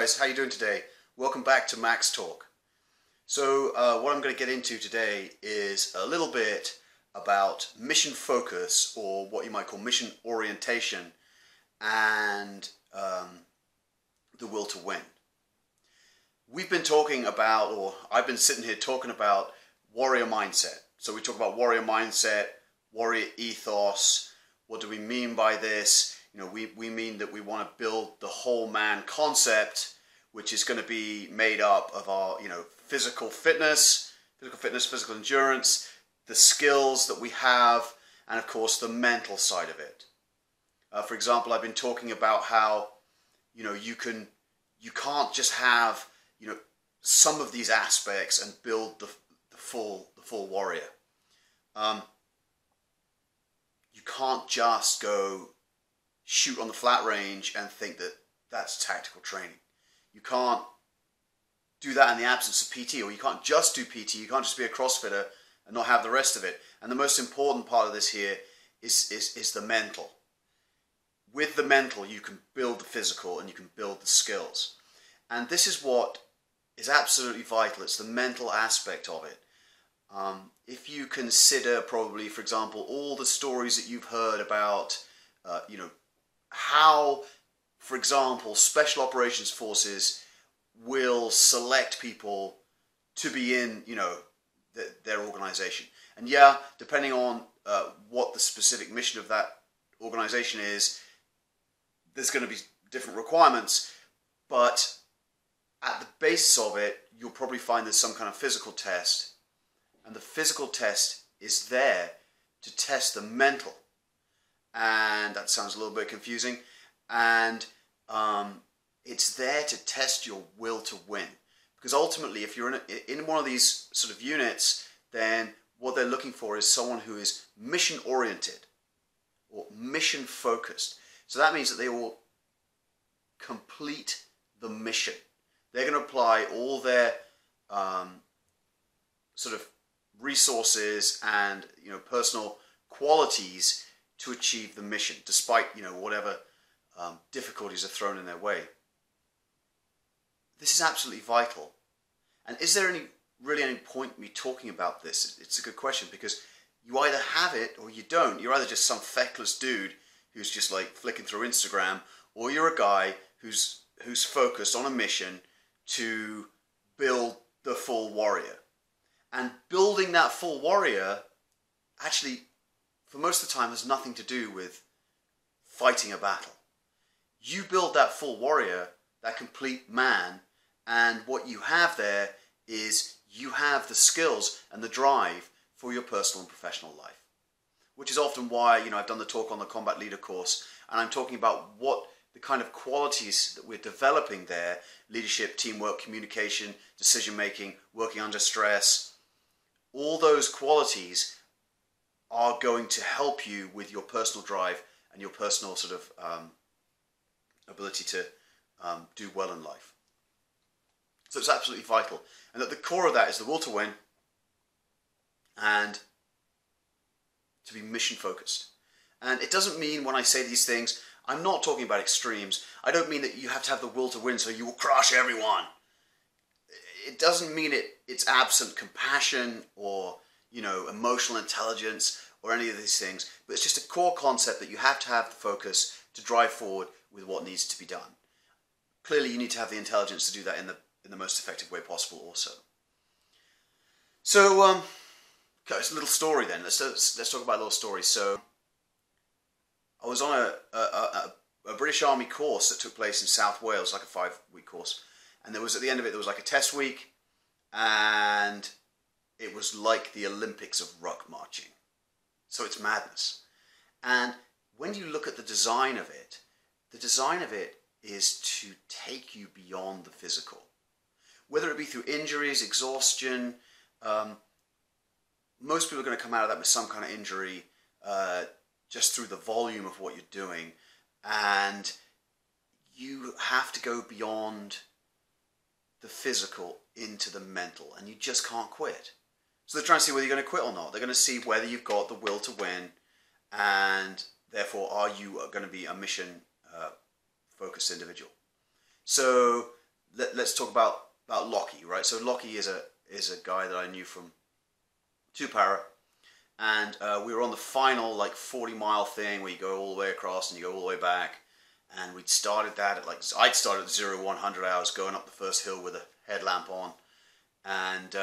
guys, how you doing today? Welcome back to Max Talk. So what I'm going to get into today is a little bit about mission focus, or what you might call mission orientation, and the will to win. We've been talking about, or I've been sitting here talking about warrior mindset. So we talk about warrior mindset, warrior ethos. What do we mean by this? You know, we mean that we want to build the whole man concept, which is going to be made up of our, physical fitness, physical endurance, the skills that we have, and of course the mental side of it. For example, I've been talking about how, you can't just have, some of these aspects and build the full warrior. You can't just go shoot on the flat range and think that that's tactical training. You can't do that in the absence of PT, or you can't just do PT. You can't just be a CrossFitter and not have the rest of it. And the most important part of this here is the mental. With the mental, you can build the physical and you can build the skills. And this is what is absolutely vital. It's the mental aspect of it. If you consider probably, for example, all the stories that you've heard about, how, for example, Special Operations Forces will select people to be in, their organization. And yeah, depending on what the specific mission of that organization is, there's going to be different requirements, but at the basis of it, you'll probably find there's some kind of physical test, and the physical test is there to test the mental. And that sounds a little bit confusing, and it's there to test your will to win. Because ultimately, if you're in one of these sort of units, then what they're looking for is someone who is mission oriented or mission focused. So that means that they will complete the mission. They're going to apply all their sort of resources and personal qualities to achieve the mission, despite whatever difficulties are thrown in their way. This is absolutely vital. And is there really any point in me talking about this? It's a good question, because you either have it or you don't. You're either just some feckless dude who's just like flicking through Instagram, or you're a guy who's focused on a mission to build the full warrior. And building that full warrior actually, for most of the time, has nothing to do with fighting a battle. You build that full warrior, that complete man, and what you have there is you have the skills and the drive for your personal and professional life. Which is often why, I've done the talk on the Combat Leader course, and I'm talking about what the kind of qualities that we're developing there: leadership, teamwork, communication, decision making, working under stress. All those qualities are going to help you with your personal drive and your personal sort of ability to do well in life. So it's absolutely vital. And at the core of that is the will to win and to be mission focused. And it doesn't mean, when I say these things, I'm not talking about extremes. I don't mean that you have to have the will to win so you will crush everyone. It doesn't mean it's absent compassion or emotional intelligence or any of these things, but it's just a core concept that you have to have the focus to drive forward with what needs to be done. Clearly, you need to have the intelligence to do that in the most effective way possible also. So, it's a little story then. Let's talk about a little story. So, I was on a British Army course that took place in South Wales, like a 5-week course. And there was, at the end of it, there was like a test week, and it was like the Olympics of ruck marching. So it's madness. And when you look at the design of it is to take you beyond the physical. Whether it be through injuries, exhaustion, most people are going to come out of that with some kind of injury, just through the volume of what you're doing. And you have to go beyond the physical into the mental, and you just can't quit. So they're trying to see whether you're going to quit or not. They're going to see whether you've got the will to win, and therefore are you going to be a mission focused individual. So let's talk about Lockie, right? So Lockie is a guy that I knew from 2Para, and we were on the final like 40-mile thing where you go all the way across and you go all the way back, and we'd started that at like, I'd started at 0-100 hours going up the first hill with a headlamp on, and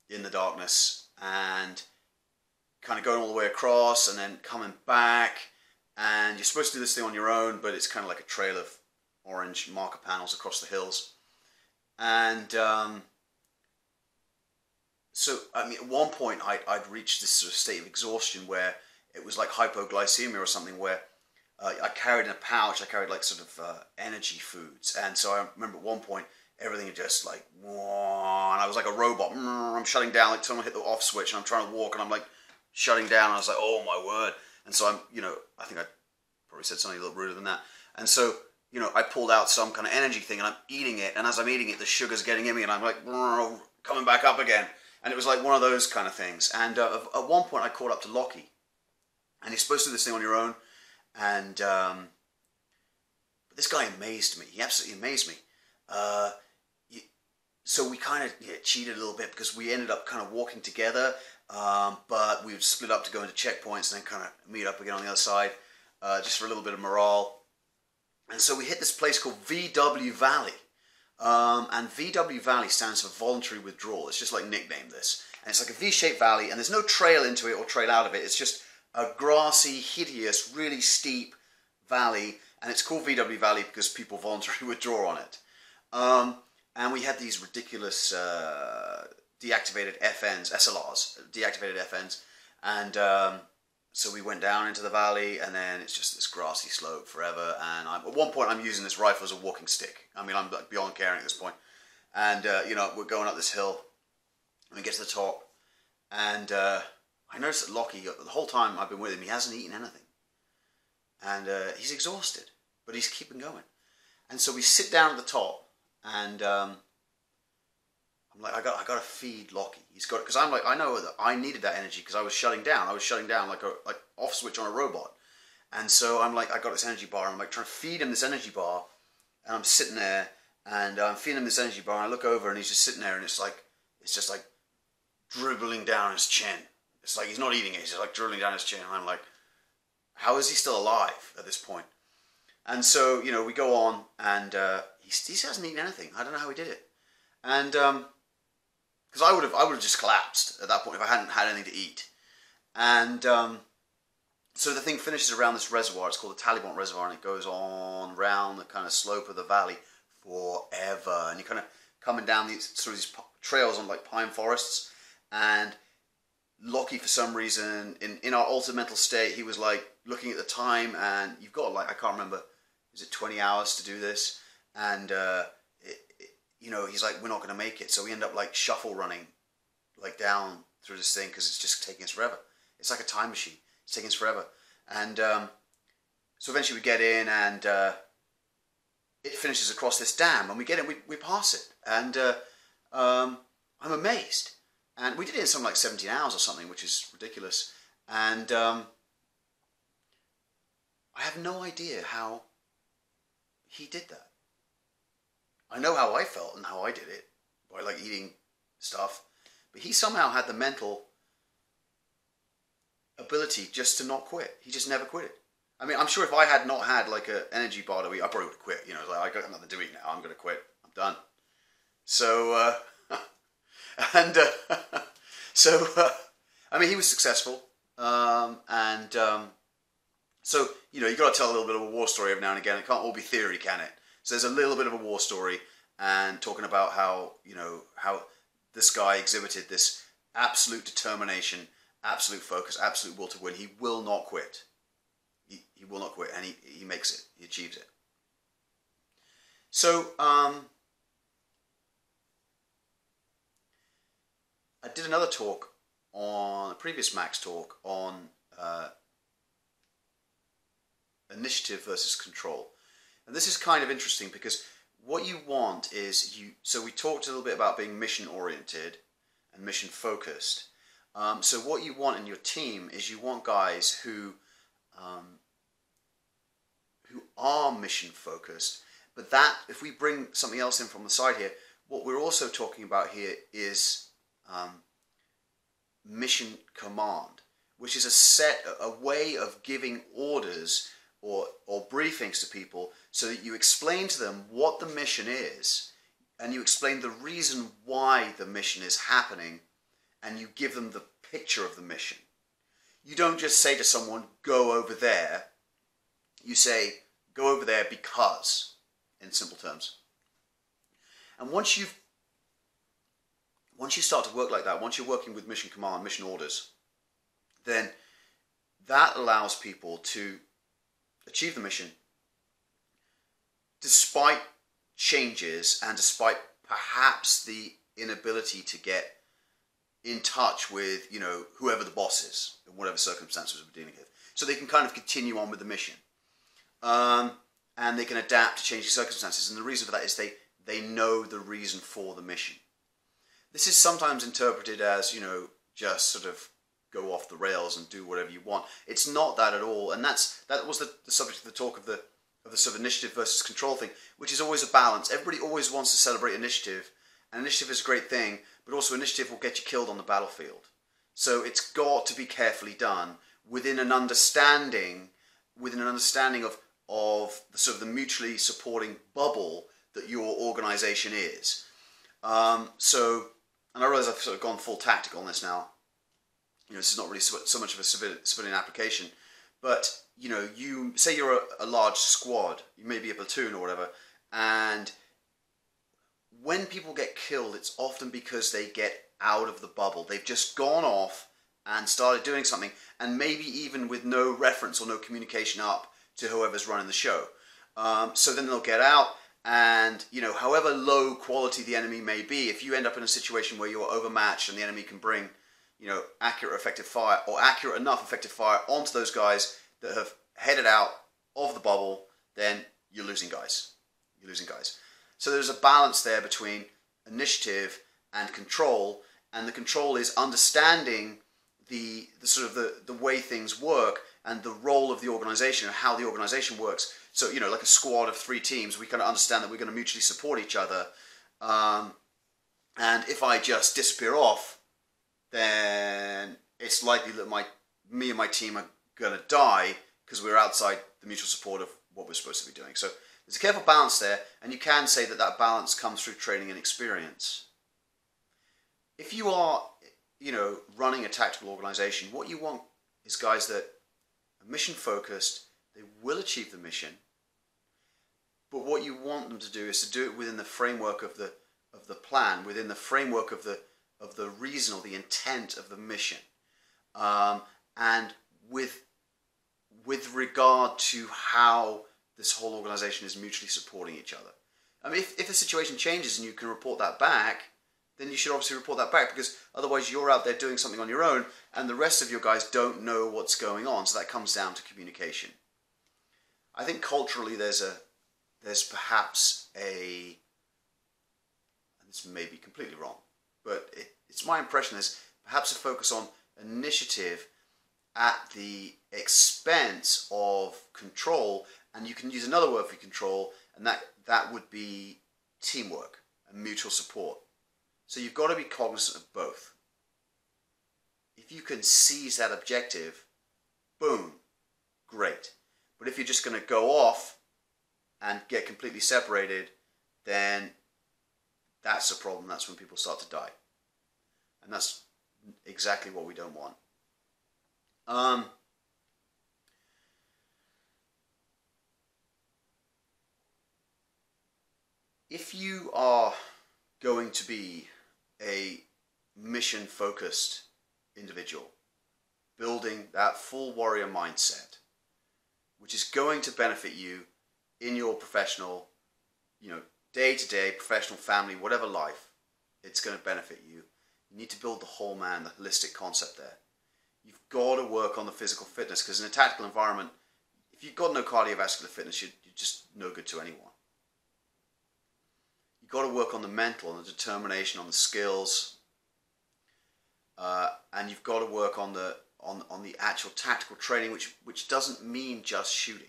in the darkness, and kind of going all the way across and then coming back, and you're supposed to do this thing on your own, but it's kind of like a trail of orange marker panels across the hills. And so I mean, at one point I'd reached this sort of state of exhaustion where it was like hypoglycemia or something, where I carried in a pouch, I carried like sort of energy foods, and so I remember at one point everything had just like, whoa, and I was like a robot. I'm shutting down, like someone hit the off switch and I'm trying to walk and I'm like shutting down, and I was like, oh my word. And so I'm, you know, I think I probably said something a little ruder than that. And so, you know, I pulled out some kind of energy thing and I'm eating it, and as I'm eating it, the sugar's getting in me and I'm like, coming back up again. And it was like one of those kind of things. And at one point I caught up to Lockie, and you're supposed to do this thing on your own. And but this guy amazed me. He absolutely amazed me. So we kind of cheated a little bit, because we ended up kind of walking together, but we would split up to go into checkpoints and then kind of meet up again on the other side, just for a little bit of morale. And so we hit this place called VW Valley. And VW Valley stands for voluntary withdrawal. It's just like nicknamed this. And it's like a V-shaped valley, and there's no trail into it or trail out of it. It's just a grassy, hideous, really steep valley, and it's called VW Valley because people voluntarily withdraw on it. And we had these ridiculous deactivated FNs, SLRs, deactivated FNs, and so we went down into the valley, and then it's just this grassy slope forever, and at one point I'm using this rifle as a walking stick. I mean, I'm like beyond caring at this point. And you know, we're going up this hill, and we get to the top, and I noticed that Lockie, the whole time I've been with him, he hasn't eaten anything. And he's exhausted, but he's keeping going. And so we sit down at the top, and I'm like, I got to feed Lockie. He's got, because I'm like, I know that I needed that energy because I was shutting down. I was shutting down like off switch on a robot. And so I'm like, I got this energy bar, and I'm like trying to feed him this energy bar, and I'm sitting there, and I'm feeding him this energy bar, and I look over, and he's just sitting there, and it's just like dribbling down his chin. It's like he's not eating it, he's just like dribbling down his chin, and I'm like, how is he still alive at this point? And so, you know, we go on, and he hasn't eaten anything. I don't know how he did it. And because I would have just collapsed at that point if I hadn't had anything to eat. And so the thing finishes around this reservoir. It's called the Taliban Reservoir, and it goes on round the kind of slope of the valley forever. And you're kind of coming down these trails on like pine forests. And Lockie, for some reason, in our altered mental state, he was like looking at the time, and you've got like, I can't remember, is it 20 hours to do this? And you know, he's like, we're not going to make it. So we end up like shuffle running like down through this thing, because it's just taking us forever. It's like a time machine. It's taking us forever. And so eventually we get in, and it finishes across this dam, and we get in, we pass it. And I'm amazed. And we did it in something like 17 hours or something, which is ridiculous. And I have no idea how he did that. I know how I felt and how I did it, by like eating stuff. But he somehow had the mental ability just to not quit. He just never quit it. I mean, I'm sure if I had not had like an energy bar to eat, I probably would have quit. You know, like, I got nothing to eat now, I'm going to quit. I'm done. So, and so, I mean, he was successful. So, you know, you got to tell a little bit of a war story every now and again. It can't all be theory, can it? So there's a little bit of a war story, and talking about how, you know, how this guy exhibited this absolute determination, absolute focus, absolute will to win. He will not quit. He will not quit, and he makes it. He achieves it. So, I did another talk on a previous Max talk on initiative versus control. And this is kind of interesting, because what you want is so we talked a little bit about being mission oriented and mission focused. So what you want in your team is you want guys who are mission focused, But that, if we bring something else in from the side here, what we're also talking about here is mission command, which is a way of giving orders or briefings to people so that you explain to them what the mission is, and you explain the reason why the mission is happening, and you give them the picture of the mission. You don't just say to someone, go over there. You say, go over there because, in simple terms. And once you start to work like that, once you're working with mission command, mission orders, then that allows people to achieve the mission despite changes and despite perhaps the inability to get in touch with, whoever the boss is in whatever circumstances we're dealing with. So they can kind of continue on with the mission. And they can adapt to changing circumstances. And the reason for that is they know the reason for the mission. This is sometimes interpreted as, just sort of go off the rails and do whatever you want. It's not that at all. And that was the subject of the talk of the sort of initiative versus control thing, which is always a balance. Everybody always wants to celebrate initiative. And initiative is a great thing, but also initiative will get you killed on the battlefield. So it's got to be carefully done within an understanding of the sort of the mutually supporting bubble that your organization is. And I realize I've sort of gone full tactical on this now. This is not really so much of a civilian application, but you say you're a large squad, you may be a platoon or whatever, and when people get killed, it's often because they get out of the bubble. They've just gone off and started doing something, and maybe even with no reference or no communication up to whoever's running the show. So then they'll get out, and however low quality the enemy may be, if you end up in a situation where you're overmatched and the enemy can bring accurate effective fire or accurate enough effective fire onto those guys that have headed out of the bubble, then you're losing guys. So there's a balance there between initiative and control, and the control is understanding the sort of the way things work and the role of the organization and how the organization works. So, like a squad of 3 teams, we kind of understand that we're going to mutually support each other. And if I just disappear off, then it's likely that me and my team are going to die because we're outside the mutual support of what we're supposed to be doing. So there's a careful balance there, and you can say that balance comes through training and experience. If you are, running a tactical organization, what you want is guys that are mission focused. They will achieve the mission, but what you want them to do is to do it within the framework of the plan, within the framework of the reason or the intent of the mission, and with regard to how this whole organization is mutually supporting each other. I mean, if the situation changes and you can report that back, then you should obviously report that back, because otherwise you're out there doing something on your own and the rest of your guys don't know what's going on. So that comes down to communication. I think culturally there's perhaps and this may be completely wrong, but it's my impression there's perhaps a focus on initiative at the expense of control, and you can use another word for control, and that would be teamwork and mutual support. So you've got to be cognizant of both. If you can seize that objective, boom, great. But if you're just going to go off and get completely separated, then that's a problem. That's when people start to die. And that's exactly what we don't want. If you are going to be a mission-focused individual, building that full warrior mindset, which is going to benefit you in your professional, day-to-day, professional, family, whatever life, it's going to benefit you. You need to build the whole man, the holistic concept there. You've got to work on the physical fitness, because in a tactical environment, if you've got no cardiovascular fitness, you're just no good to anyone. You've got to work on the mental, on the determination, on the skills, and you've got to work on the actual tactical training, which doesn't mean just shooting.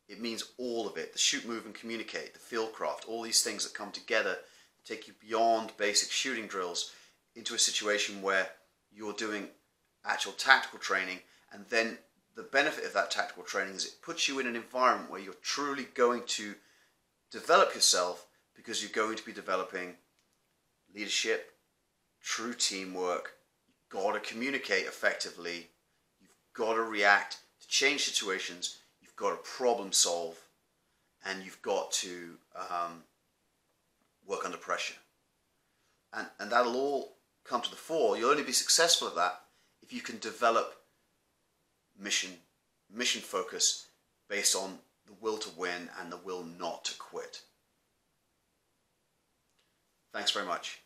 It means all of it. The shoot, move and communicate, the fieldcraft, all these things that come together take you beyond basic shooting drills into a situation where you're doing actual tactical training, and then the benefit of that tactical training is it puts you in an environment where you're truly going to develop yourself, because you're going to be developing leadership, true teamwork. You've got to communicate effectively. You've got to react to change situations. You've got to problem solve, and you've got to work under pressure. And that'll all come to the fore. You'll only be successful at that if you can develop mission focus based on the will to win and the will not to quit. Thanks very much.